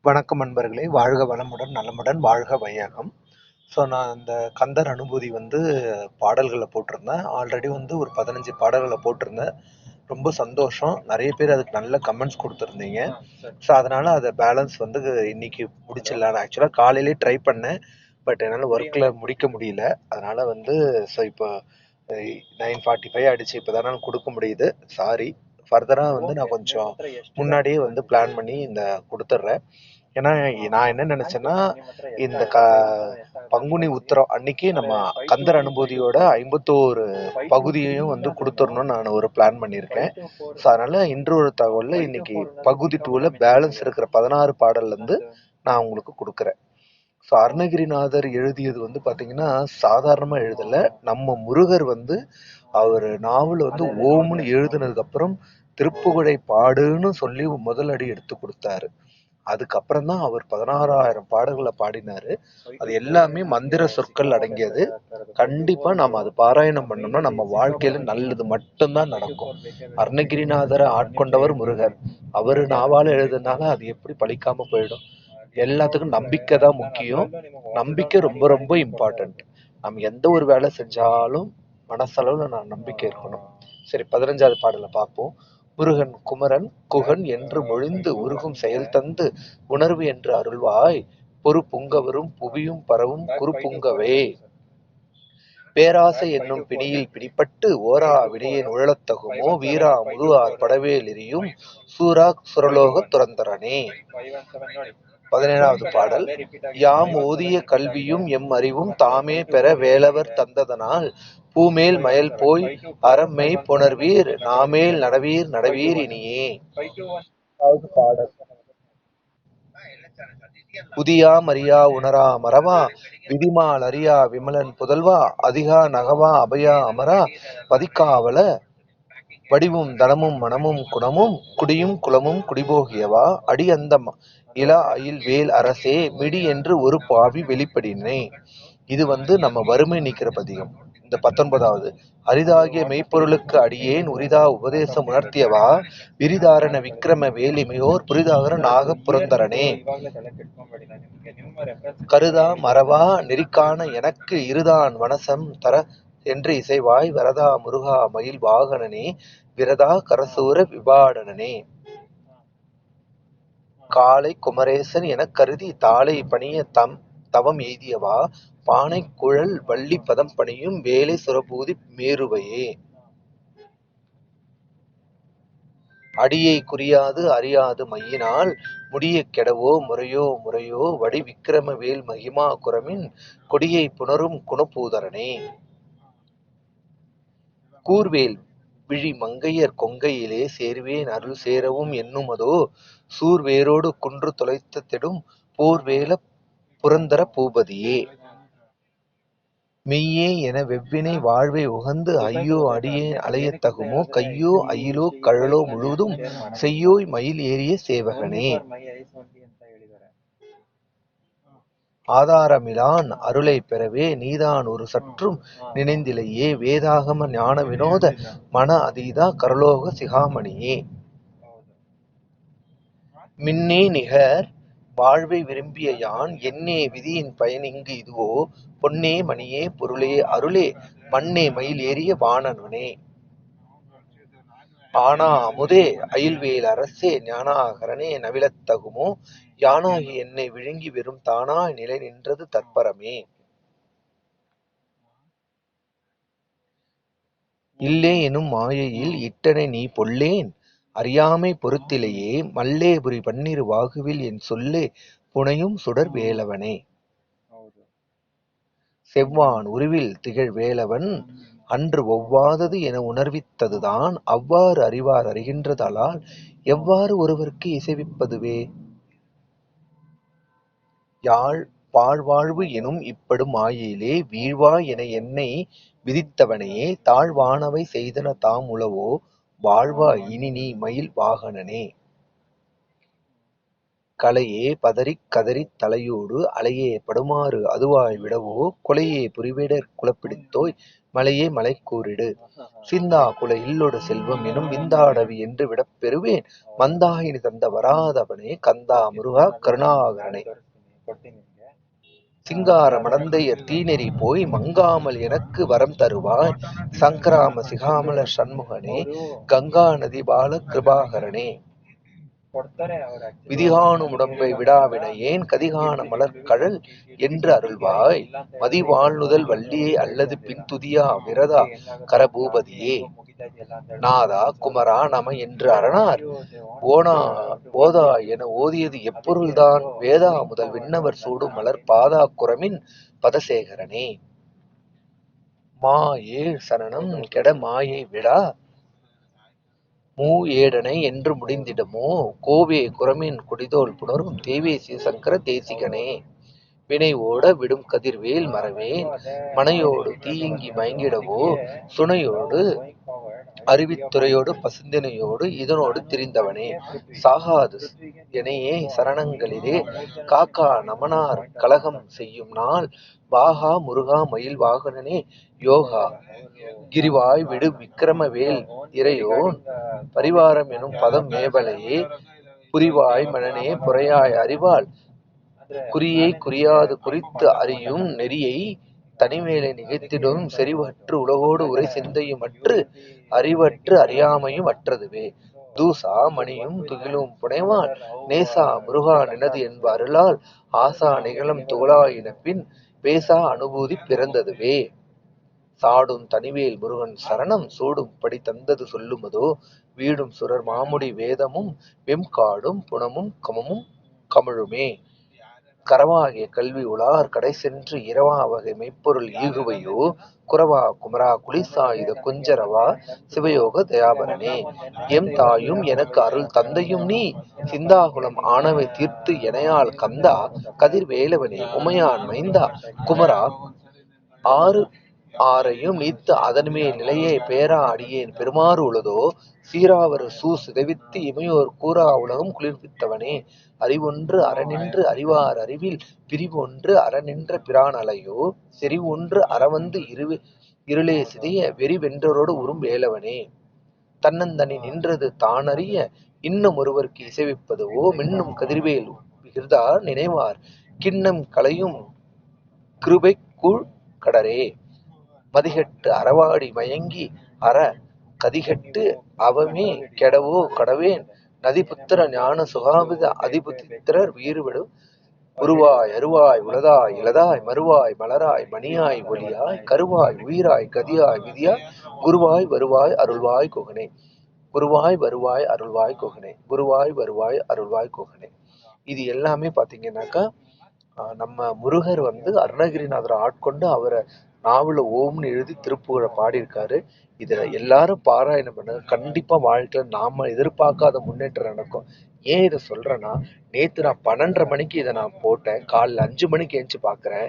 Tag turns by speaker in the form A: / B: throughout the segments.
A: வணக்கம் நண்பர்களே! வாழ்க வளமுடன், நலமுடன், வாழ்க வையகம். ஸோ நான் இந்த கந்தர் அனுபூதி பாடல்கள போட்டிருந்தேன். ஆல்ரெடி ஒரு 15 பாடல்கள போட்டிருந்தேன். ரொம்ப சந்தோஷம். நெறைய பேர் அதுக்கு நல்ல கமெண்ட்ஸ் குடுத்துருந்தீங்க. ஸோ அதனால அத பேலன்ஸ் இன்னைக்கு முடிச்சிடலான்னு ஆக்சுவலா காலையிலேயே ட்ரை பண்ணேன். பட் என்னால ஒர்க்ல முடிக்க முடியல. அதனால ஸோ இப்போ 9:45 ஆயிடுச்சு. இப்ப தான் என்னால குடுக்க முடியுது. சாரி. ஃபர்தரா நான் கொஞ்சம் முன்னாடியே பிளான் பண்ணி குடுத்துடுறேன். ஏன்னா நான் என்ன நினைச்சேன்னா, இந்த பங்குனி உத்திரம் அன்னைக்கு நம்ம கந்தர் அனுபூதியோட 51 பகுதியையும் குடுத்துடணும்னு நான் ஒரு பிளான் பண்ணியிருக்கேன். ஸோ அதனால இன்று ஒரு தகவல்ல இன்னைக்கு பகுதி 2ல பேலன்ஸ் இருக்கிற 16 பாடல்ல இருந்து நான் உங்களுக்கு கொடுக்குறேன். ஸோ அருணகிரிநாதர் எழுதியது பாத்தீங்கன்னா சாதாரணமா எழுதல. நம்ம முருகர் அவர் நாவல் ஓம்னு எழுதுனதுக்கு அப்புறம் திருப்புகழை பாடுன்னு சொல்லி முதல் அடி எடுத்து கொடுத்தாரு. அதுக்கப்புறம் தான் அவர் 16,000 பாடல்களை பாடினாரு. அது எல்லாமே மந்திர சொற்கள் அடங்கியது. கண்டிப்பா நாம அது பாராயணம் பண்ணோம்னா நம்ம வாழ்க்கையில நல்லது மட்டும்தான் நடக்கும். அருணகிரிநாதரை ஆட்கொண்டவர் முருகர். அவரு நாவால எழுதுனால அது எப்படி பழிக்காம போயிடும்? எல்லாத்துக்கும் நம்பிக்கை தான் முக்கியம். நம்பிக்கை ரொம்ப ரொம்ப இம்பார்ட்டன்ட். நம்ம எந்த ஒரு வேலை செஞ்சாலும் மனசளவுல நம்பிக்கை இருக்கணும். சரி, 15வது பாடலை பார்ப்போம். முருகன் குமரன் குகன் என்று மொழிந்து உருகும் செயல் தந்து உணர்வு என்று அருள்வாய் பொறு புங்கவரும் புவியும் பரவும் குறுப்புங்கவே. பேராசை என்னும் பிணியில் பிடிப்பட்டு ஓரா வினையின் உழலத்தகுமோ வீரா முதுவார் படவேல் எரியும் சூரா சுரலோக துரந்தரனே. 17வது பாடல். யாம் ஓதிய கல்வியும் எம் அறிவும் தாமே பெற வேலவர் தந்ததனால் பூமேல் மயல் போய் அறமெய் புணர்வீர் நாமேல் நடவீர் நடவீர் இனியே. பாடல். உதியா மரியா உணரா மறவா விதிமால் அரியா விமலன் புதல்வா அதிகா நகவா அபயா அமரா பதிக்காவல வடிவும் தனமும் மனமும் குணமும் குடியும் குலமும் குடிபோகியவா அடி அந்த இளா அயில் வேல் அரசே மிடி என்று ஒரு பாவி வெளிப்படினே. இது நம்ம வறுமை நீக்கிற பதிகம். இந்த 19வது. அரிதாகிய மெய்ப்பொருளுக்கு அடியேன் உரிதா உபதேசம் உணர்த்தியவா விரிதாரண விக்கிரம வேலிமையோர் புரிதாகர நாக புரந்தரனே. கருதா மறவா நெறிக்கான எனக்கு இருதான் வனசம் தர என்று இசைவாய் வரதா முருகா மயில் வாகனனே விரதா கரசூர விபாடனனே. காலை குமரேசன் எனக் கருதி தாளை பணிய தவம் எய்தியவா பானை குழல் வள்ளி பதம் பணியும் வேலை சுரபூதி மேருவையே. அடியை குறியாது அறியாது மையினால் முடிய கெடவோ முறையோ முறையோ வடி விக்கிரம வேல் மகிமா குரமின் கொடியை புணரும் குணபூதரனே. கூர்வேல் விழி மங்கையர் கொங்கையிலே சேர்வேன் அருள் சேரவும் எண்ணுமதோ சூர்வேரோடு குன்று தொலைத்த தெடும் போர்வேல புரந்தர பூபதியே. மெய்யே என வெவ்வினை வாழ்வை உகந்து ஐயோ அடியேன் அலையத் தகுமோ கையோ அயிலோ கழலோ முழுதும் செய்யோய் மயில் ஏறிய சேவகனே. ஆதாரமிலான் அருளை பெறவே நீதான் ஒரு சற்றும் நினைந்திலையே வேதாகம ஞான வினோத மன அதீதா கரலோக சிகாமணியே. மின்னே நிகர் வாழ்வை விரும்பிய யான் என்னே விதியின் பயன் இங்கு இதுவோ பொன்னே மணியே பொருளே அருளே மண்ணே மயில் ஏறிய வானவனே. ஆனா அமுதே அயில்வேல் அரசே ஞானாகரனே நவிலத் தகுமோ யானாகி என்னை விழுங்கி வெறும் தானாய் நிலை நின்றது தற்பரமே. இல்லே எனும் மாயையில் இட்டனை நீ பொல்லேன் அறியாமை பொறுத்திலையே மல்லேபுரி பன்னிரு வாகுவில் என் சொல்லே புனையும் சுடர் வேலவனே. செவ்வான் உருவில் திகழ் வேலவன் அன்று ஒவ்வாதது என உணர்வித்ததுதான் அவ்வாறு அறிவார் அறிகின்றதலால் எவ்வாறு ஒருவர்க்கு இசைவிப்பதுவே. யாழ் பாழ்வாழ்வு எனும் இப்படும் மாயையிலே வீழ்வாய் என என்னை விதித்தவனையே தாழ்வானவை செய்தன தாம் உளவோ வாழ்வாய் இனி நீ மயில் வாகனனே. கலையே பதறிக் கதறித் தலையோடு அலையே படுமாறு அதுவாய் விடவோ கொலையே புரிவேடர் குலப்பிடித்தோய் மலையே மலை கூறிடு. சிந்தா குல இல்லொடு செல்வம் எனும் விந்தாடவி என்று விடப் பெறுவேன் மந்தாகினி தந்த வராதவனே கந்தா முருகா கருணாகரனே. சிங்கார மடந்தையர் தீநெறி போய் மங்காமல் எனக்கு வரம் தருவாய் சங்கிராம சிகாமல சண்முகனே கங்கா நதி பால கிருபாகரனே. விதிகாணும் உடம்பை விடாவினையேன் கதிகான மலர்கழல் என்று அருள்வாய் மதிவாழ்நுதல் வள்ளியை அல்லது பின் துதியா விரதா கரபூபதியே. நாதா குமரா நம என்று அரணார் ஓதா என ஓதியது எப்பொருள்தான் வேதா முதல் விண்ணவர் சூடும் மலர் பாதா குரமின் பதசேகரனே. மா ஏழ் சரணம் கெட மாயை விடா மூ ஏடனை என்று முடிந்திடுமோ கோவே குரமின் கொடிதோல் புணரும் தேவே சிவசங்கர தேசிகனே. வினை ஓட விடும் கதிர்வேல் மறவேன் மனையோடு தீயங்கி மயங்கிடவோ சுனையோடு அருவித்துறையோடு பசுந்தினையோடு இதனோடு திரிந்தவனே. சாகாது எனையே சரணங்களிலே காக்கா நமனார் கலகம் செய்யும் நாள் வாகா முருகா மயில் வாகனனே யோகா கிரிவாய் விடு விக்கிரம வேல் இறையோன் பரிவாரம் எனும் பதம் மேவலையே. புரிவாய் மனனே புரையாய் அறிவாள் குறியை குறியாது குறித்து அறியும் நெறியை தனிமேலை நிகழ்த்திடும் செறிவற்று உலகோடு உரை சிந்தையும் அற்று அறிவற்று அறியாமையும் அற்றதுவே. தூசா மணியும் துகிலும் புனைவான் நேசா முருகா நினது என்ப அருளால் ஆசா நிகழும் துகளாயின பின் பேசா அனுபூதி பிறந்ததுவே. சாடும் தனிவேல் முருகன் சரணம் சூடும் படி தந்தது சொல்லுமதோ வீடும் சுரர் மாமுடி வேதமும் வெம்காடும் புனமும் கமமும் கமழுமே. கரவாகிய கல்வி உளார் கடை சென்று இரவா வகை மெய்ப்பொருள் ஈகுவையோ குரவா குமரா குளிசாயுத குஞ்சரவா சிவயோக தயாபரனே. எம் தாயும் எனக்கு அருள் தந்தையும் நீ சிந்தாகுலம் ஆனவை தீர்த்து எனையால் கந்தா கதிர்வேலவனே உமையான் மைந்தா குமரா ஆரையும் நீத்து அதன்மேல் நிலையே பேரா அடியேன் பெருமாறு உளதோ சீராவரு சிதைவித்து இமையோர் கூறா உலகம் குளிர்வித்தவனே. அறிவொன்று அறநின்று அறிவார் அறிவில் பிரிவொன்று அறநின்ற பிரான் அலையோ செறிவொன்று அறவந்து இருளே சிதைய வெறி வென்றரோடு உறும் வேலவனே. தன்னந்தனி நின்றது தானறிய இன்னும் ஒருவருக்கு இசைவிப்பதுவோ மின்னும் கதிர்வேல் விகிர்தார் நினைவார் கிண்ணம் களையும் கிருபைக்குள் கடரே. மதிகட்டு அறவாடி மயங்கி அற கதிகட்டு அவமே கெடவோ கடவேன் நதிபுத்திர ஞான சுகாபித அதிபுத்திரர் வீறுவிடும் உருவாய் அருவாய் உளதாய் இளதாய் மறுவாய் மலராய் மணியாய் ஒளியாய் கருவாய் உயிராய் கதியாய் விதியாய் குருவாய் வருவாய் அருள்வாய் குகனே. குருவாய் வருவாய் அருள்வாய் குகனே. குருவாய் வருவாய் அருள்வாய் குகனே. இது எல்லாமே பாத்தீங்கன்னாக்கா நம்ம முருகர் அருணகிரிநாதரை ஆட்கொண்டு அவரை நாவல ஓம்னு எழுதி திருப்புகழை பாடியிருக்காரு. இதை எல்லாரும் பாராயணம் பண்ணுங்க. கண்டிப்பா வாழ்க்கையில நாம எதிர்பார்க்காத முன்னேற்றம் நடக்கும். ஏன் இதை சொல்றேன்னா, நேத்து நான் 12:30 மணிக்கு இதை நான் போட்டேன். காலைல 5 மணிக்கு எழுந்துச்சு பாக்குறேன்.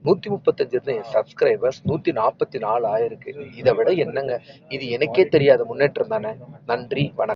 A: 135 இருந்த என் சப்ஸ்கிரைபர்ஸ் 144 ஆயிருக்கு. இதை விட என்னங்க, இது எனக்கே தெரியாத முன்னேற்றம் தானே. நன்றி, வணக்கம்.